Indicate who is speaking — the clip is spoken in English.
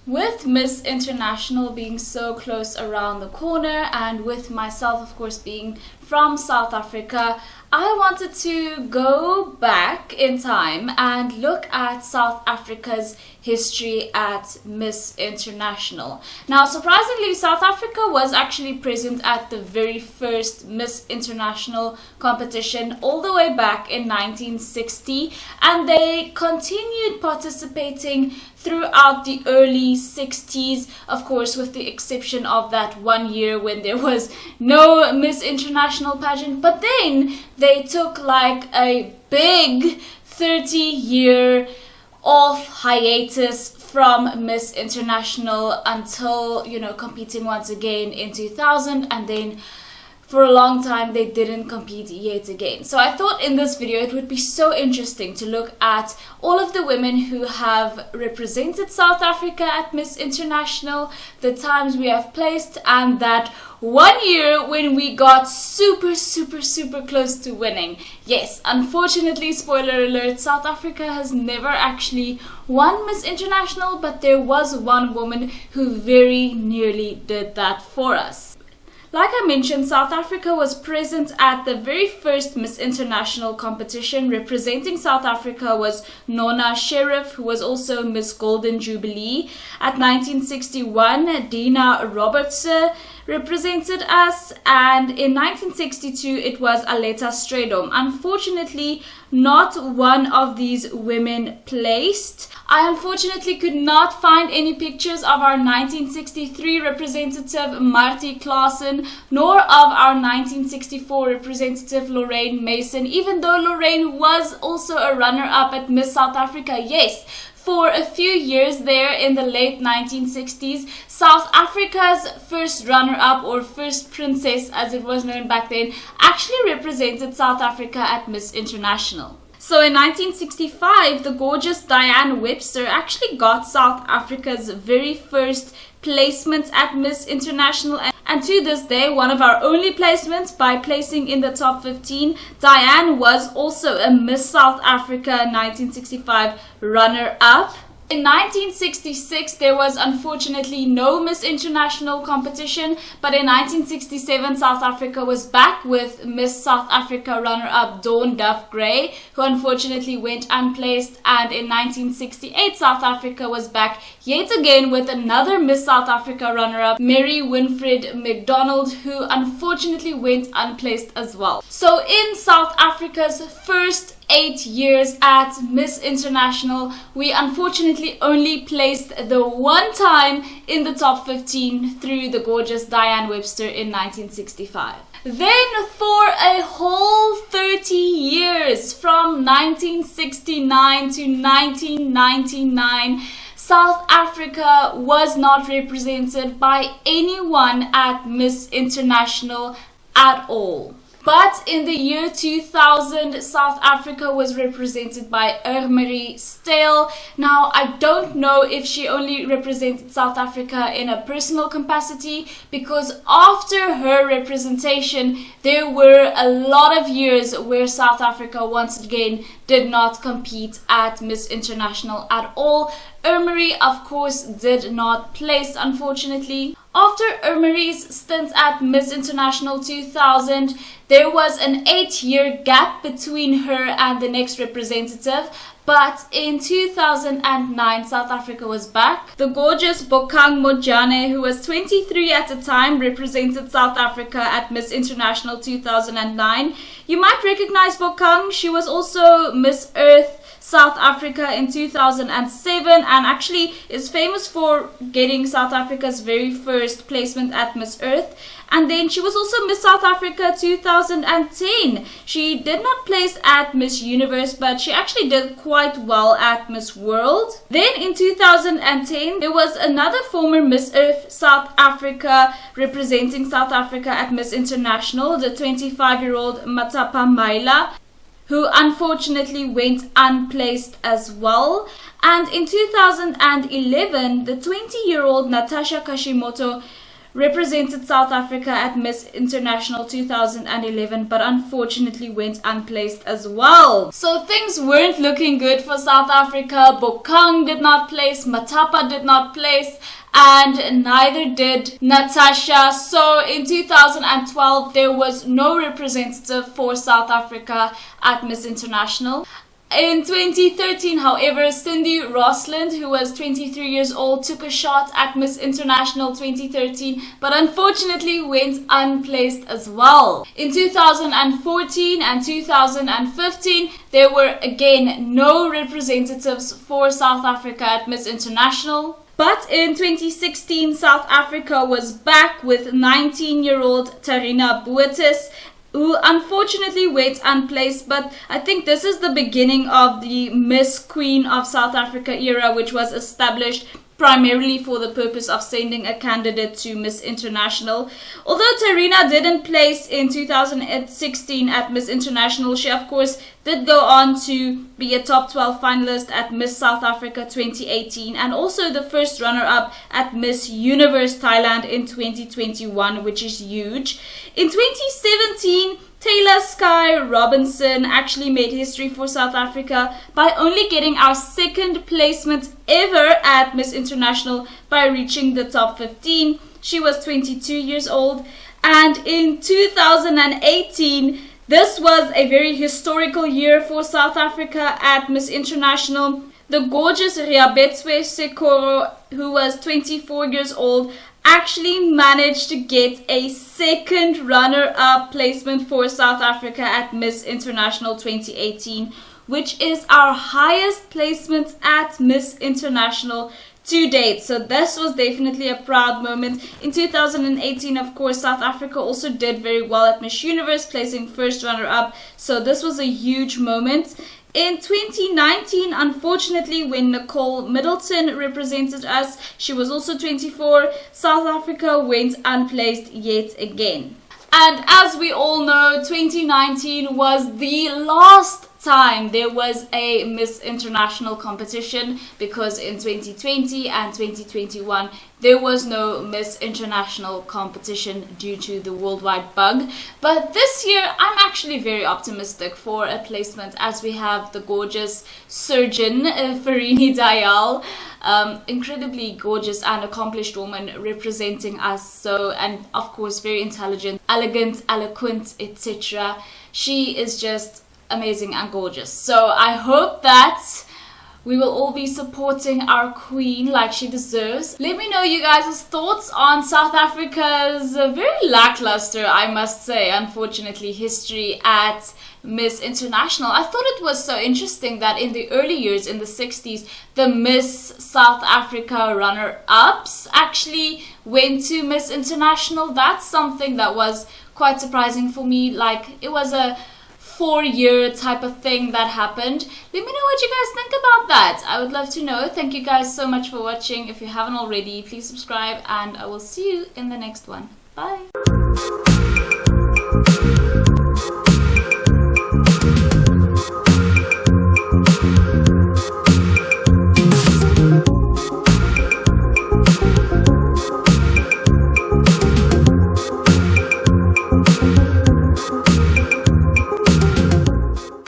Speaker 1: With Miss International being so close around the corner, and with myself, of course, being from South Africa, I wanted to go back in time and look at South Africa's history at Miss International. Now, surprisingly, South Africa was actually present at the very first Miss International competition all the way back in 1960, and they continued participating throughout the early 60s, of course, with the exception of that 1 year when there was no Miss International pageant. But then they took like a big 30-year off hiatus from Miss International until, competing once again in 2000, and then for a long time they didn't compete yet again. So I thought in this video it would be so interesting to look at all of the women who have represented South Africa at Miss International, the times we have placed, and that 1 year when we got super close to winning. Yes, unfortunately, spoiler alert, South Africa has never actually won Miss International, but there was one woman who very nearly did that for us. Like I mentioned, South Africa was present at the very first Miss International competition. Representing South Africa was Nona Sherriff, who was also Miss Golden Jubilee. At 1961, Dina Robbertse represented us, and in 1962 it was Aletta Strydom. Unfortunately, not one of these women placed. I unfortunately could not find any pictures of our 1963 representative Martie Claassen, nor of our 1964 representative Lorraine Mason, even though Lorraine was also a runner-up at Miss South Africa. Yes, for a few years there in the late 1960s, South Africa's first runner-up, or first princess as it was known back then, actually represented South Africa at Miss International. So in 1965, the gorgeous Diane Webster actually got South Africa's very first placement at Miss International, and to this day one of our only placements by placing in the top 15. Diane was also a Miss South Africa 1965 runner-up. In 1966, there was unfortunately no Miss International competition, but in 1967, South Africa was back with Miss South Africa runner-up Duff-Gray, who unfortunately went unplaced, and in 1968, South Africa was back yet again with another Miss South Africa runner-up, Winifred Mcdonald, who unfortunately went unplaced as well. So in South Africa's first 8 years at Miss International, we unfortunately only placed the one time in the top 15 through the gorgeous Diane Webster in 1965. Then for a whole 30 years, from 1969 to 1999, South Africa was not represented by anyone at Miss International at all. But in the year 2000, South Africa was represented by Irmari Steyl. Now, I don't know if she only represented South Africa in a personal capacity, because after her representation, there were a lot of years where South Africa once again did not compete at Miss International at all. Irmari, of course, did not place, unfortunately. After Irmari's stint at Miss International 2000, there was an 8-year gap between her and the next representative, but in 2009, South Africa was back. The gorgeous Bokang Montjane, who was 23 at the time, represented South Africa at Miss International 2009. You might recognize Bokang. She was also Miss Earth South Africa in 2007, and actually is famous for getting South Africa's very first placement at Miss Earth. And then she was also Miss South Africa 2010. She did not place at Miss Universe, but she actually did quite well at Miss World. Then in 2010, there was another former Miss Earth South Africa representing South Africa at Miss International, the 25-year-old Matapa Maila, who unfortunately went unplaced as well. And in 2011, the 20-year-old Natasha Kashimoto represented South Africa at Miss International 2011, but unfortunately went unplaced as well. So things weren't looking good for South Africa. Bokang did not place, Matapa did not place, and neither did Natasha. So in 2012, there was no representative for South Africa at Miss International. In 2013, however, Cindy Rosslind, who was 23 years old, took a shot at Miss International 2013, but unfortunately went unplaced as well. In 2014 and 2015, there were again no representatives for South Africa at Miss International. But in 2016, South Africa was back with 19-year-old Tharina Botes, who unfortunately went unplaced, but I think this is the beginning of the Miss Queen of South Africa era, which was established primarily for the purpose of sending a candidate to Miss International. Although Tharina didn't place in 2016 at Miss International, she of course did go on to be a top 12 finalist at Miss South Africa 2018 and also the first runner-up at Miss Universe Thailand in 2021, which is huge. In 2017, Taylor Sky Robinson actually made history for South Africa by only getting our second placement ever at Miss International by reaching the top 15. She was 22 years old. And in 2018, this was a very historical year for South Africa at Miss International. The gorgeous Riabetswe Sekoro, who was 24 years old, actually managed to get a second runner-up placement for South Africa at Miss International 2018, which is our highest placement at Miss International to date. So this was definitely a proud moment. In 2018, of course, South Africa also did very well at Miss Universe, placing first runner-up. So this was a huge moment. In 2019, unfortunately, when Nicole Middleton represented us, she was also 24, South Africa went unplaced yet again. And as we all know, 2019 was the last time there was a Miss International competition, because in 2020 and 2021 there was no Miss International competition due to the worldwide bug. But this year I'm actually very optimistic for a placement, as we have the gorgeous surgeon Farini Dayal, incredibly gorgeous and accomplished woman representing us. So, and of course very intelligent, elegant, eloquent, etc. She is just amazing and gorgeous. So I hope that we will all be supporting our queen like she deserves. Let me know you guys' thoughts on South Africa's very lackluster, I must say, unfortunately, history at Miss International. I thought it was so interesting that in the early years, in the 60s, the Miss South Africa runner-ups actually went to Miss International. That's something that was quite surprising for me. Like, it was a 4-year type of thing that happened. Let me know what you guys think about that. I would love to know. Thank you guys so much for watching. If you haven't already, please subscribe, and I will see you in the next one. Bye.